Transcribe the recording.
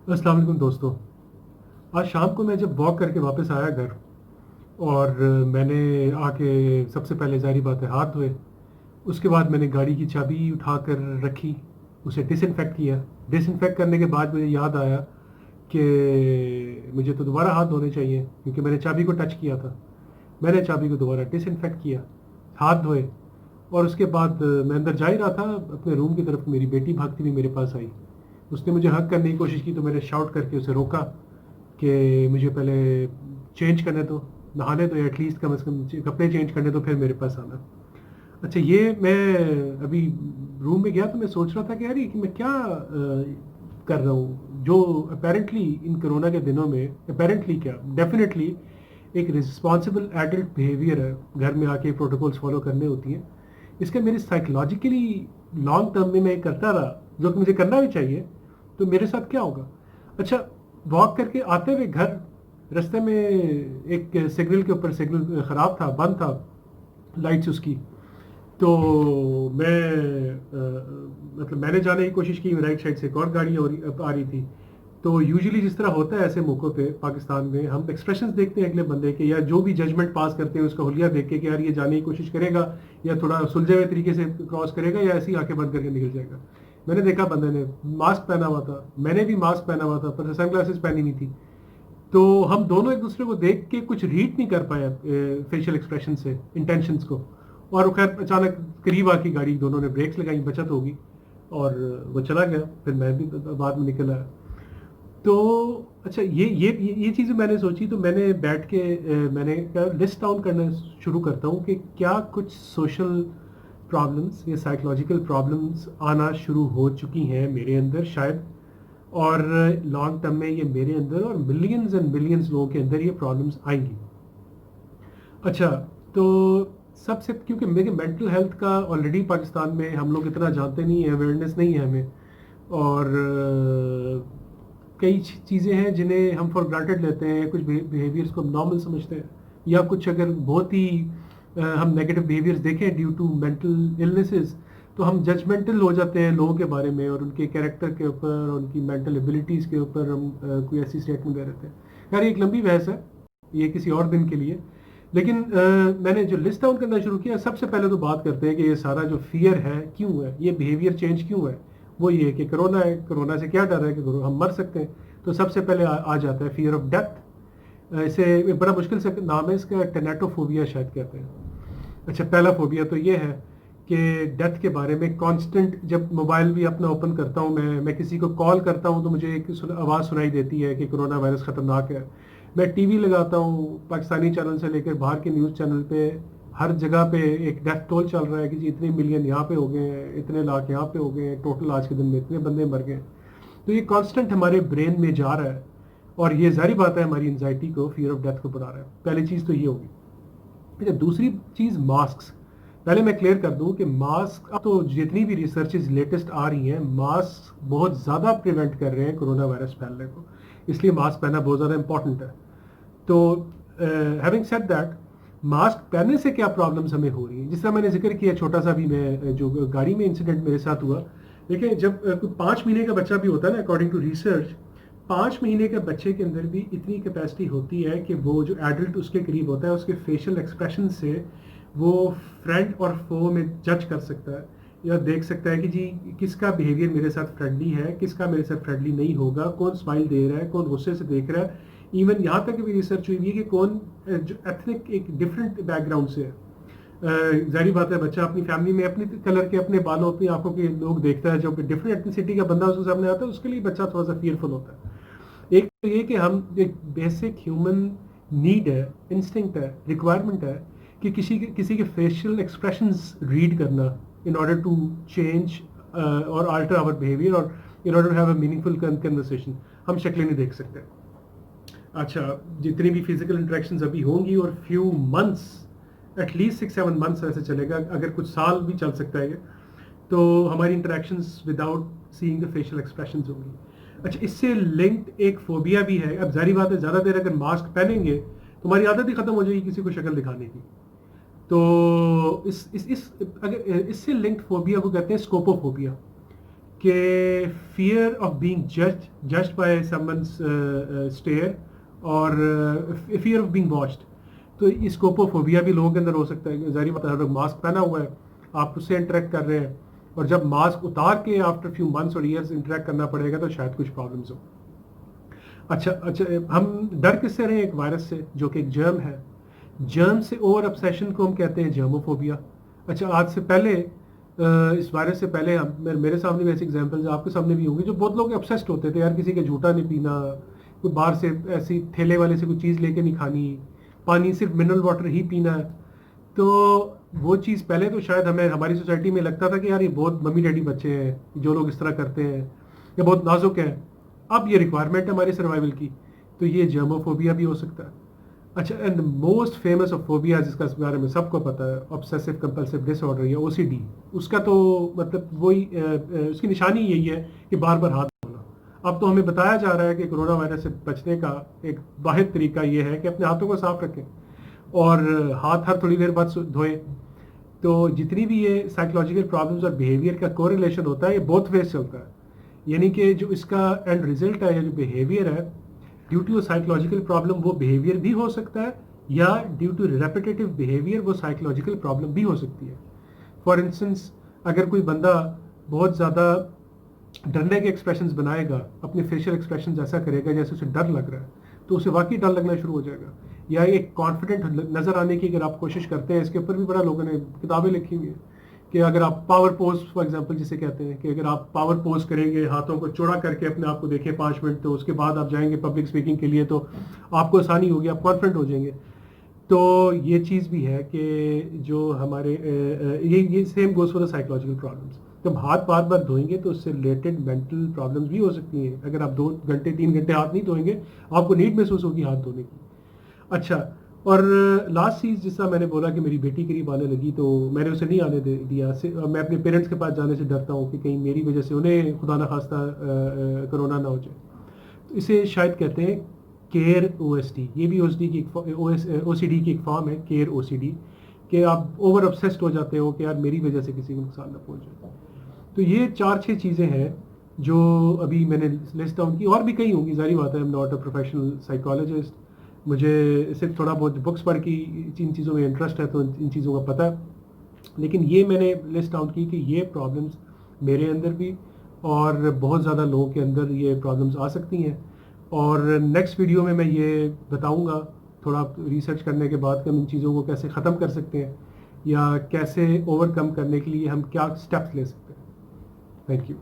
अस्सलाम वालेकुम दोस्तों। आज शाम को मैं जब वॉक करके वापस आया घर और मैंने आके सबसे पहले ज़ाहिर बात है हाथ धोए। उसके बाद मैंने गाड़ी की चाबी उठाकर रखी, उसे डिसइंफेक्ट किया। डिसइंफेक्ट करने के बाद मुझे याद आया कि मुझे तो दोबारा हाथ धोने चाहिए क्योंकि मैंने चाबी को टच किया था। मैंने चाबी को दोबारा डिसइंफेक्ट किया, हाथ धोए और उसके बाद मैं अंदर जा ही रहा था अपने रूम की तरफ। मेरी बेटी भागती हुई मेरे पास आई। उसने मुझे हग करने की कोशिश की तो मैंने शाउट करके उसे रोका कि मुझे पहले चेंज करने दो, नहाने दो, एटलीस्ट कम से कम कपड़े चेंज करने दो, फिर मेरे पास आना। अच्छा, ये मैं अभी रूम में गया तो मैं सोच रहा था कि यार ये कि मैं क्या कर रहा हूँ जो अपेरेंटली इन कोरोना के दिनों में, अपेरेंटली क्या डेफिनेटली एक रिस्पॉन्सिबल एडल्ट बिहेवियर है। घर में आके प्रोटोकॉल्स फॉलो करने होती हैं। इसका मेरे साइकोलॉजिकली लॉन्ग टर्म में मैं करता रहा, जो कि मुझे करना भी चाहिए, तो मेरे साथ क्या होगा। अच्छा, वॉक करके आते हुए घर, रास्ते में एक सिग्नल के ऊपर सिग्नल ख़राब था, बंद था लाइट्स उसकी। तो मैं मतलब मैंने जाने की कोशिश की, राइट साइड से एक और गाड़ी आ रही थी। तो यूजुअली जिस तरह होता है ऐसे मौक़ों पे पाकिस्तान में, हम एक्सप्रेशंस देखते हैं अगले बंदे के या जो भी जजमेंट पास करते हैं उसका हुलिया देख के कि यार ये जाने की कोशिश करेगा या थोड़ा सुलझे हुए तरीके से क्रॉस करेगा या ऐसी आंखें बंद करके निकल जाएगा। मैंने देखा बंदे ने मास्क पहना हुआ था, मैंने भी मास्क पहना हुआ था, पर सन ग्लासेस पहनी नहीं थी। तो हम दोनों एक दूसरे को देख के कुछ रीड नहीं कर पाए फेशियल एक्सप्रेशन से इंटेंशंस को। और वो खैर अचानक करीब आके गाड़ी, दोनों ने ब्रेक्स लगाई, बचत होगी और वो चला गया। फिर मैं भी बाद में निकल आया। तो अच्छा, ये चीज़ें मैंने सोची तो मैंने बैठ के मैंने क्या लिस्ट डाउन करना शुरू करता हूँ कि क्या कुछ सोशल प्रॉब्लम्स या साइकोलॉजिकल प्रॉब्लम्स आना शुरू हो चुकी हैं मेरे अंदर शायद, और लॉन्ग टर्म में ये मेरे अंदर और मिलियंस एंड मिलियंस लोगों के अंदर ये प्रॉब्लम्स आएंगी। अच्छा, तो सबसे क्योंकि मेरे मेंटल हेल्थ का ऑलरेडी पाकिस्तान में हम लोग इतना जानते नहीं है, अवेयरनेस नहीं है हमें। और कई चीज़ें हैं जिन्हें हम फॉर ग्रांटेड लेते हैं, कुछ बिहेवियर्स को हम नॉर्मल समझते हैं, या कुछ अगर बहुत ही हम नेगेटिव बिहेवियर्स देखें ड्यू टू मेंटल इलनेसेस तो हम जजमेंटल हो जाते हैं लोगों के बारे में और उनके कैरेक्टर के ऊपर, उनकी मेंटल एबिलिटीज़ के ऊपर हम कोई ऐसी स्टेटमेंट दे देते हैं। यार ये एक लंबी बहस है, ये किसी और दिन के लिए। लेकिन मैंने जो लिस्ट डाउन करना शुरू किया, सबसे पहले तो बात करते हैं कि ये सारा जो फियर है क्यों है, ये बिहेवियर चेंज क्यों है। वो ये है कि कोरोना है, कोरोना से क्या डर है कि हम मर सकते हैं। तो सबसे पहले आ जाता है फियर ऑफ डेथ। इसे एक बड़ा मुश्किल से नाम है इसका, टेनेटोफोबिया शायद कहते हैं। अच्छा, पहला फोबिया तो ये है कि डेथ के बारे में कांस्टेंट, जब मोबाइल भी अपना ओपन करता हूँ, मैं किसी को कॉल करता हूँ तो मुझे एक आवाज़ सुनाई देती है कि कोरोना वायरस ख़तरनाक है। मैं टीवी लगाता हूँ, पाकिस्तानी चैनल से लेकर बाहर के न्यूज़ चैनल पे हर जगह पे एक डेथ टोल चल रहा है कि जी इतने मिलियन यहाँ पे हो गए हैं, इतने लाख यहाँ पे हो गए हैं, टोटल आज के दिन में इतने बंदे मर गए। तो ये कांस्टेंट हमारे ब्रेन में जा रहा है और ये जाहिर बात है हमारी एंजाइटी को, फियर ऑफ डेथ को बढ़ा रहा है। पहली चीज़ तो ये होगी। अच्छा, दूसरी चीज़ मास्क। पहले मैं क्लियर कर दूं कि मास्क, अब तो जितनी भी रिसर्चेज लेटेस्ट आ रही हैं, मास्क बहुत ज़्यादा प्रिवेंट कर रहे हैं कोरोना वायरस फैलने को, इसलिए मास्क पहनना बहुत ज़्यादा इंपॉर्टेंट है। तो हैविंग सेड दैट, मास्क पहनने से क्या प्रॉब्लम्स हमें हो रही हैं, जिस तरह मैंने जिक्र किया छोटा सा भी, मैं जो गाड़ी में इंसिडेंट मेरे साथ हुआ। देखिए, जब कोई 5 महीने का बच्चा भी होता है ना, अकॉर्डिंग टू रिसर्च, 5 महीने के बच्चे के अंदर भी इतनी कैपेसिटी होती है कि वो जो एडल्ट उसके करीब होता है उसके फेशियल एक्सप्रेशन से वो फ्रेंड और फो में जज कर सकता है या देख सकता है कि जी किसका बिहेवियर मेरे साथ फ्रेंडली है, किसका मेरे साथ फ्रेंडली नहीं होगा, कौन स्माइल दे रहा है, कौन गुस्से से देख रहा है। इवन यहाँ तक भी रिसर्च हुई है कि कौन जो एथनिक एक डिफरेंट बैकग्राउंड से है। जाहिर बात है बच्चा अपनी फैमिली में अपने कलर के, अपने बालों, अपनी आंखों के लोग देखता है, जो डिफरेंट एथनिसिटी का बंदा उसके सामने आता है, उसके लिए बच्चा थोड़ा सा फियरफुल होता है। एक तो ये कि हम एक बेसिक ह्यूमन नीड है, इंस्टिंक्ट है, रिक्वायरमेंट है कि किसी के फेशियल एक्सप्रेशंस रीड करना इन ऑर्डर टू चेंज और अल्टर आवर बिहेवियर और in order to have a meaningful conversation. हम शक्लें नहीं देख सकते। अच्छा, जितनी भी फिजिकल इंटरेक्शंस अभी होंगी और फ्यू मंथ्स, एटलीस्ट 6-7 मंथ्स ऐसे चलेगा, अगर कुछ साल भी चल सकता है ये, तो हमारी interactions without seeing the facial expressions होंगी। अच्छा, इससे लिंक्ड एक फोबिया भी है। अब जारी बात है, ज़्यादा देर अगर मास्क पहनेंगे तो हमारी आदत ही ख़त्म हो जाएगी किसी को शक्ल दिखाने की। तो इस अगर इससे लिंक्ड फोबिया को कहते हैं स्कोपोफोबिया, कि fear of being judged by someone's stare और fear of being watched। तो स्कोपोफोबिया भी लोगों के अंदर हो सकता है। जाहिर बात है, अगर मास्क पहना हुआ है, आप उससे इंटरेक्ट कर रहे हैं, और जब मास्क उतार के आफ्टर फ्यू मंथ्स और ईयर्स इंटरेक्ट करना पड़ेगा तो शायद कुछ प्रॉब्लम्स हो। अच्छा, हम डर किससे रहे हैं? एक वायरस से, जो कि एक जर्म है। जर्म से ओवर ऑब्सेशन को हम कहते हैं जर्मोफोबिया। अच्छा, आज से पहले इस वायरस से पहले मेरे सामने भी ऐसे एग्जाम्पल्स आपके सामने भी होंगे, जो बहुत लोग ऑब्सेस्ड होते थे, यार किसी के झूठा नहीं पीना, कोई बाहर से ऐसी ठेले वाले से कोई चीज़ लेके नहीं खानी, पानी सिर्फ मिनरल वाटर ही पीना है। तो वो चीज़ पहले तो शायद हमें हमारी सोसाइटी में लगता था कि यार ये बहुत मम्मी डैडी बच्चे हैं जो लोग इस तरह करते हैं, ये बहुत नाजुक है। अब ये रिक्वायरमेंट है हमारी सर्वाइवल की, तो ये जर्मोफोबिया भी हो सकता है। अच्छा, and most famous of phobia जिसका इस बारे में सबको पता है, ऑब्सेसिव कंपल्सिव डिसऑर्डर या ओसीडी। उसका तो मतलब वही उसकी निशानी यही है कि बार बार हाथ धोना। अब तो हमें बताया जा रहा है कि कोरोना वायरस से बचने का एक वाहिद तरीका ये है कि अपने हाथों को साफ रखें और हाथ हर थोड़ी देर बाद धोएं। तो जितनी भी ये साइकोलॉजिकल प्रॉब्लम्स और बिहेवियर का कोरिलेशन होता है, ये बोथ वेज चलता है। यानी कि जो इसका एंड रिजल्ट है, जो बिहेवियर है, ड्यू टू साइकोलॉजिकल प्रॉब्लम वो बिहेवियर भी हो सकता है, या ड्यू टू रेपिटेटिव बिहेवियर वो साइकोलॉजिकल प्रॉब्लम भी हो सकती है। फॉर इंस्टेंस, अगर कोई बंदा बहुत ज़्यादा डरने के एक्सप्रेशंस बनाएगा, अपने फेशियल एक्सप्रेशंस ऐसा करेगा जैसे उसे डर लग रहा है, तो उसे वाकई डर लगना शुरू हो जाएगा। या एक कॉन्फिडेंट नज़र आने की अगर आप कोशिश करते हैं, इसके ऊपर भी बड़ा लोगों ने किताबें लिखी हुई हैं कि अगर आप पावर पोज फॉर एग्जांपल जिसे कहते हैं, कि अगर आप पावर पोज करेंगे, हाथों को चौड़ा करके अपने आप को देखें 5 मिनट, तो उसके बाद आप जाएंगे पब्लिक स्पीकिंग के लिए, तो आपको आसानी होगी, आप कॉन्फिडेंट हो जाएंगे। तो ये चीज़ भी है कि जो हमारे ये same goes for the psychological problems. जब हाथ बार बार धोएंगे तो उससे रिलेटेड मेंटल प्रॉब्लम्स भी हो सकती हैं। अगर आप 2 घंटे 3 घंटे हाथ नहीं धोएंगे, आपको नीड महसूस होगी हाथ धोने की। अच्छा, और लास्ट चीज़ जिसका मैंने बोला कि मेरी बेटी करीब आने लगी, तो मैंने उसे नहीं आने दिया। मैं अपने पेरेंट्स के पास जाने से डरता हूँ कि कहीं मेरी वजह से उन्हें खुदा न खास्ता कोरोना ना हो जाए। तो इसे शायद कहते हैं केयर ओएसडी। ये भी ओएसडी की ओसीडी की एक फॉर्म है, केयर ओसीडी, कि आप ओवर ऑब्सेस्ड हो जाते हो कि यार मेरी वजह से किसी को नुकसान ना पहुँचे। तो ये 4-6 चीज़ें हैं जो अभी मैंने लिस्ट डाउन की, और भी कई होंगी, जारी बात है। I am not a professional psychologist, मुझे सिर्फ थोड़ा बहुत बुक्स पढ़ के इन चीज़ों में इंटरेस्ट है, तो इन चीज़ों का पता है। लेकिन ये मैंने लिस्ट आउट की कि ये प्रॉब्लम्स मेरे अंदर भी और बहुत ज़्यादा लोगों के अंदर ये प्रॉब्लम्स आ सकती हैं। और नेक्स्ट वीडियो में मैं ये बताऊंगा, थोड़ा रिसर्च करने के बाद, कि हम इन चीज़ों को कैसे ख़त्म कर सकते हैं या कैसे ओवरकम करने के लिए हम क्या स्टेप्स ले सकते हैं। Thank you.